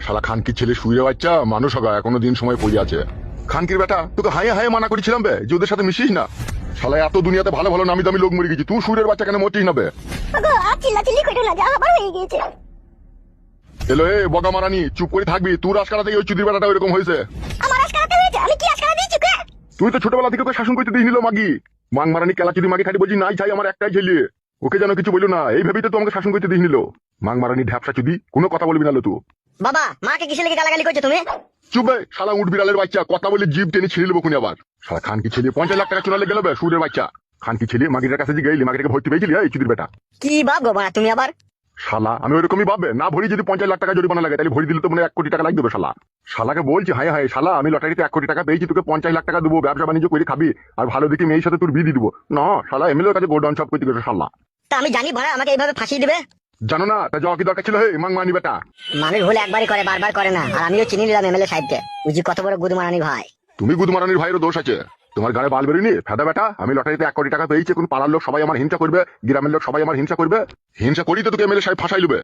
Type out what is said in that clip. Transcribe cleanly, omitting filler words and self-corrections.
শালা খানকির ছেলে শুয়ে বাচ্চা মানুষ হগা এখনো দিন সময় পড়ে আছে। খানকির বেটা তোকে হাইয়ে হাইয়ে মানা করেছিলাম বে যে ওদের সাথে মিশিস না। শালা এত দুনিয়াতে ভালো ভালো নামি দামি লোক মরে গেছি, তুই সুরের বাচ্চা কেন মরছিস না বে? চিল্লাচিল্লি করো না, যা আবার হয়ে গিয়েছে। এলো এ বগা মারানি, চুপ করে থাকবি। তুই রাজকারা থেকে ওই চুদির বেটাটা ওইরকম হয়েছে। আমার আজকারাতে হয়েছে, আমি কি আজকারা দিয়েছি কে? তুই তো ছোটবেলা থেকে ওকে শাসন করতে দিয়ে নিল মাগি। মাং মারানি কেলা চুদি মাগি খালি বলছি নাই চাই আমার একটাই ছেলে, ওকে যেন কিছু বললো না এই ভেবেই তো আমাকে শাসন করতে দিয়ে নিল। মাং মারানি ঢ্যাপসা চুদি, কোনো কথা বলবি না লো তুই। বাবা, মাকে কিসে লেগে গালাগালি করছো তুমি? চুপ বে শালা উঠ বিড়ালের বাচ্চা, কথা বলে জিভ টেনে ছিঁড়ে নেবো খুনি আবার। শালা খানকি ছেলে 50 লাখ টাকা চুনালে গেল বে সুরের বাচ্চা। খানকি ছেলে মাগিটার কাছে যে গেলি মাগিটাকে ভর্তি পেয়েছিলি এই চুদির বেটা। কি বাপ গো মা তুমি আবার? শালা আমি ওইরকমই ভাববে না, ভরি যদি 50 লাখ টাকা জরিমানা লাগে তাহলে ভরি দিলে তো মনে 1 কোটি টাকা লাগবে দেবে। শালা শালাকে বলছি হাই হাই শালা আমি লটারিতে 1 কোটি টাকা পেয়েছি, তোকে 50 লাখ টাকা দেবো, ব্যবসা বাণিজ্য করে খাবি আর ভালো দেখি মেয়ের সাথে তোর বিয়ে দিয়ে দিবো না। শালা এমএলএর কাছে গোডাউন সব করতে গেছে শালা। তা আমি জানি ভাড়া আমাকে এইভাবে ফাঁসিয়ে দিবে। জানো না তা যাওয়া কি দরকার ছিল? হে মাং মানি বেটা, মানুষ ভুল একবারই করে, বারবার করে না। আর আমিও চিনি নিলাম এমএলএ সাহেবকে, বুঝি কত বড় গুদমারানি ভাই। তুমি গুদমারানির ভাইয়েরও দোষ আছে। তোমার গায়ে বাল বেরোয়নি ফেদা বেটা। আমি লটারিতে 1 কোটি টাকা পেয়েছি, কোন পাড়ার লোক সবাই আমার হিংসা করবে, গ্রামের লোক সবাই আমার হিংসা করবে। হিংসা করি তো তোকে এমএলএ সাহেব ফাঁসাই লুবে।